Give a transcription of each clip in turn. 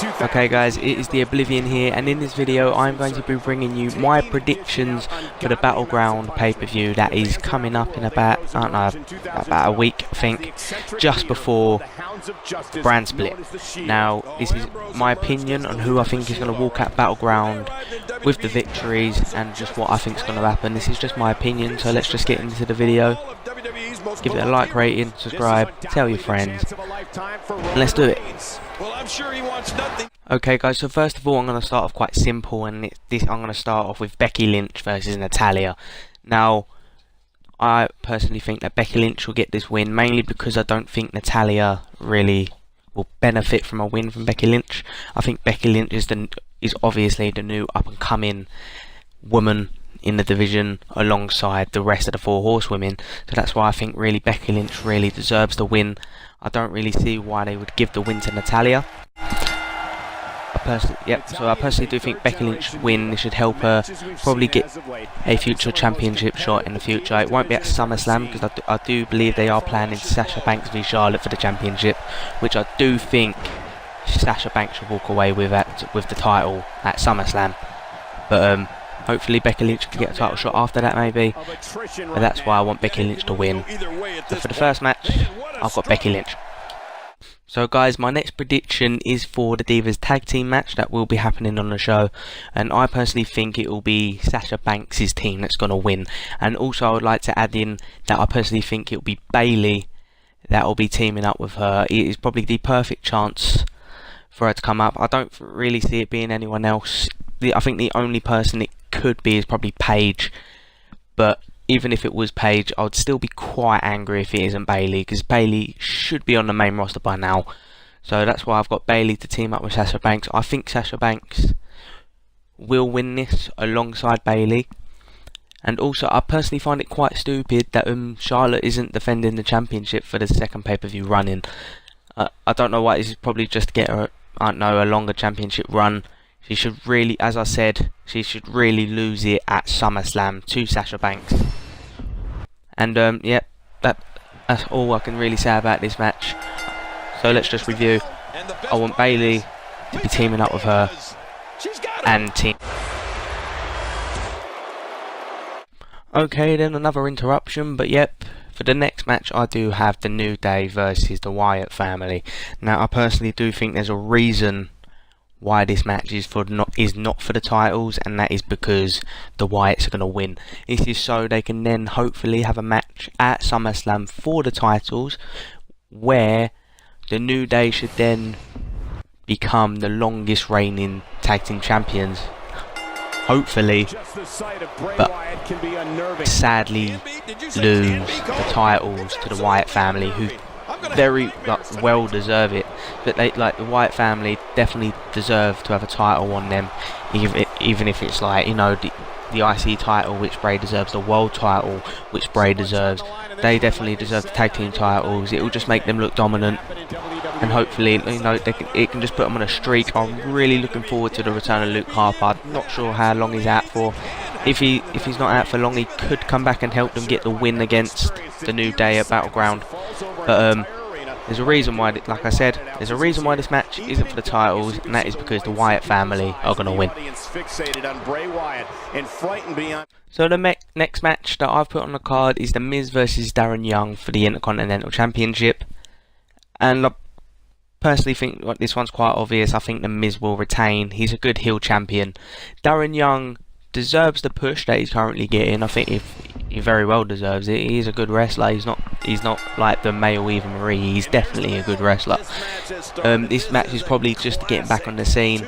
Okay guys, it is the Oblivion here, and in this video I'm going to be bringing you my predictions for the Battleground pay-per-view that is coming up in about, I don't know, about a week I think, just before the brand split. Now this is my opinion on who I think is going to walk out Battleground with the victories and just what I think is going to happen. This is just my opinion, so let's just get into the video. Give it a like, rating, subscribe, tell your friends, and let's do it. Okay guys, so first of all I'm going to start off quite simple, and I'm going to start off with Becky Lynch versus Natalya. Now I personally think that Becky Lynch will get this win, mainly because I don't think Natalya really will benefit from a win from Becky Lynch. I think Becky Lynch is obviously the new up and coming woman in the division alongside the rest of the four horsewomen, so that's why I think really Becky Lynch really deserves the win. I don't really see why they would give the win to Natalya. I personally do think Becky Lynch win. This should help her probably get a future championship shot in the future. It won't be at SummerSlam because I do believe they are planning Sasha Banks v Charlotte for the championship, which I do think Sasha Banks should walk away with the title at SummerSlam. But hopefully Becky Lynch can get a title shot after that maybe. But that's why I want Becky Lynch to win. So for the first match, I've got Becky Lynch. So guys, my next prediction is for the Divas tag team match that will be happening on the show, and I personally think it will be Sasha Banks' team that's going to win. And also I would like to add in that I personally think it will be Bayley that will be teaming up with her. It is probably the perfect chance for her to come up. I don't really see it being anyone else. I think the only person it could be is probably Paige, but even if it was Paige, I would still be quite angry if it isn't Bayley, because Bayley should be on the main roster by now. So that's why I've got Bayley to team up with Sasha Banks. I think Sasha Banks will win this alongside Bayley. And also I personally find it quite stupid that Charlotte isn't defending the championship for the second pay-per-view running. I don't know why. This is probably just to get her, I don't know, a longer championship run. She should really, as I said, she should really lose it at SummerSlam to Sasha Banks. And yeah, that's all I can really say about this match. So let's just review. I want Bayley to be teaming up with her and team. Okay, then another interruption, but yep. For the next match I do have the New Day versus the Wyatt family. Now I personally do think there's a reason why this match is not for the titles, and that is because the Wyatts are going to win. This is so they can then hopefully have a match at SummerSlam for the titles, where the New Day should then become the longest reigning tag team champions, hopefully, but sadly lose the titles to the Wyatt family, who very well deserve it. But they, like, the Wyatt family definitely deserve to have a title on them, even if it's like, you know, the IC title, which Bray deserves, the world title, which Bray deserves. They definitely deserve the tag team titles. It will just make them look dominant, and hopefully, you know, it can just put them on a streak. I'm really looking forward to the return of Luke Harper. I'm not sure how long he's out for. If he's not out for long, he could come back and help them get the win against the New Day at Battleground. But there's a reason why, like I said, there's a reason why this match isn't for the titles, and that is because the Wyatt family are going to win. So the next match that I've put on the card is The Miz versus Darren Young for the Intercontinental Championship. And I personally think this one's quite obvious. I think The Miz will retain. He's a good heel champion. Darren Young deserves the push that he's currently getting. I think he very well deserves it. He's a good wrestler. He's not like the male Eva Marie. He's definitely a good wrestler. This match is probably just to get him back on the scene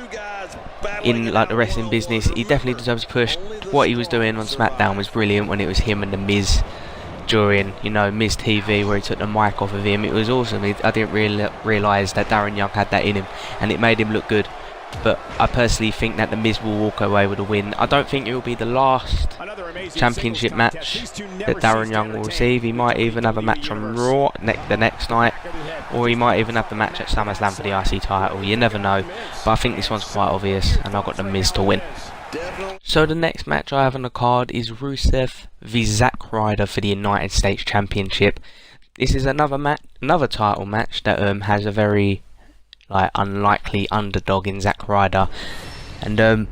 in like the wrestling business. He definitely deserves a push. What he was doing on SmackDown was brilliant when it was him and The Miz during, you know, Miz TV, where he took the mic off of him. It was awesome. I didn't realise that Darren Young had that in him, and it made him look good. But I personally think that The Miz will walk away with a win. I don't think it will be the last championship match that Darren Young will receive. He might even have a match on Raw the next night, or he might even have the match at SummerSlam for the IC title. You never know. But I think this one's quite obvious, and I've got The Miz to win. So the next match I have on the card is Rusev v Zack Ryder for the United States Championship. This is another title match that has a very like unlikely underdog in Zack Ryder, and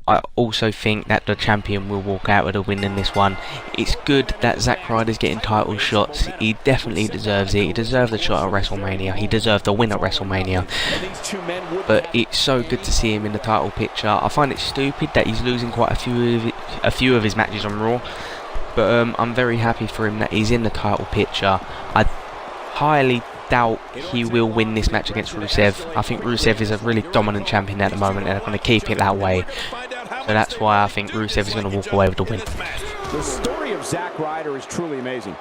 I also think that the champion will walk out with a win in this one. It's good that Zack Ryder's getting title shots. He definitely deserves it. He deserved the shot at WrestleMania. He deserved the win at WrestleMania. But it's so good to see him in the title picture. I find it stupid that he's losing quite a few of his matches on Raw. But I'm very happy for him that he's in the title picture. I highly doubt he will win this match against Rusev. I think Rusev is a really dominant champion at the moment, and they're going to keep it that way. So that's why I think Rusev is going to walk away with the win. The story of Zack Ryder is truly amazing.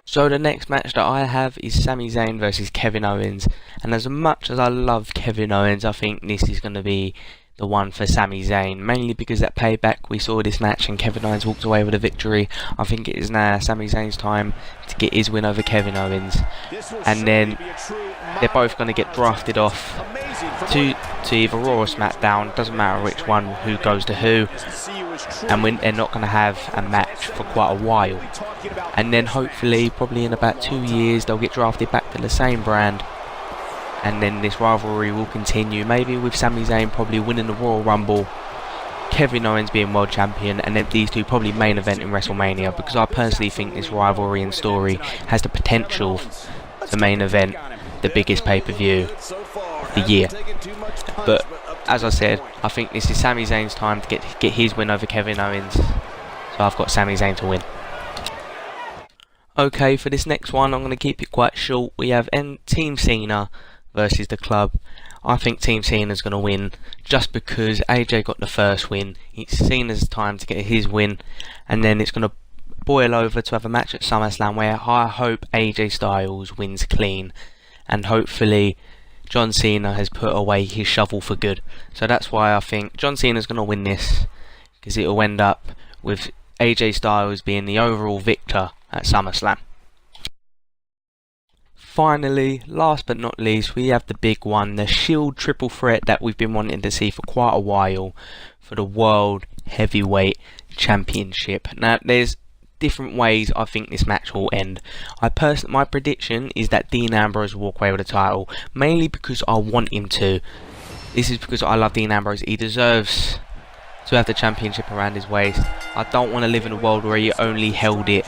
So the next match that I have is Sami Zayn versus Kevin Owens. And as much as I love Kevin Owens, I think this is going to be the one for Sami Zayn, mainly because at Payback we saw this match and Kevin Owens walked away with a victory. I think it is now Sami Zayn's time to get his win over Kevin Owens, and then they're both going to get drafted off to either Raw or SmackDown. Doesn't matter which one, who goes to who, and they're not going to have a match for quite a while, and then hopefully probably in about 2 years they'll get drafted back to the same brand. And then this rivalry will continue, maybe with Sami Zayn probably winning the Royal Rumble, Kevin Owens being world champion, and then these two probably main event in WrestleMania, because I personally think this rivalry and story has the potential to main event the biggest pay-per-view of the year. But as I said, I think this is Sami Zayn's time to get his win over Kevin Owens, so I've got Sami Zayn to win. Okay, for this next one I'm going to keep it quite short. We have Team Cena versus the Club. I think Team Cena's going to win just because AJ got the first win. It's Cena's time to get his win, and then it's going to boil over to have a match at SummerSlam where I hope AJ Styles wins clean, and hopefully John Cena has put away his shovel for good. So that's why I think John Cena's going to win this, because it will end up with AJ Styles being the overall victor at SummerSlam. Finally, last but not least, we have the big one, the Shield triple threat that we've been wanting to see for quite a while for the World Heavyweight Championship. Now, there's different ways I think this match will end. My prediction is that Dean Ambrose will walk away with the title, mainly because I want him to. This is because I love Dean Ambrose. He deserves to have the championship around his waist. I don't want to live in a world where he only held it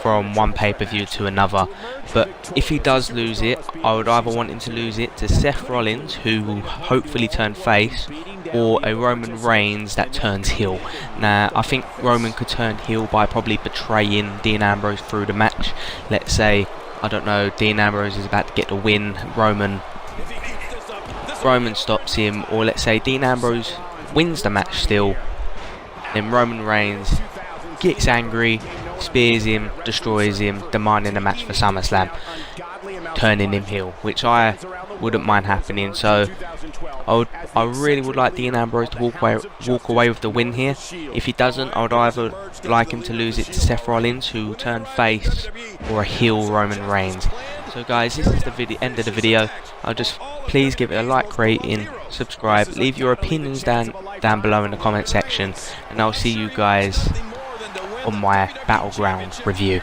from one pay-per-view to another. But if he does lose it, I would either want him to lose it to Seth Rollins, who will hopefully turn face, or a Roman Reigns that turns heel. Now, I think Roman could turn heel by probably betraying Dean Ambrose through the match. Let's say, I don't know, Dean Ambrose is about to get the win, Roman stops him, or let's say Dean Ambrose wins the match still, then Roman Reigns gets angry, spears him, destroys him, demanding a match for SummerSlam, turning him heel, which I wouldn't mind happening. So I really would like Dean Ambrose to walk away with the win here. If he doesn't, I would either like him to lose it to Seth Rollins, who will turn face, or a heel Roman Reigns. So guys, this is the end of the video. I'll just please give it a like, rating, subscribe, leave your opinions down below in the comment section, and I'll see you guys on my Battleground review.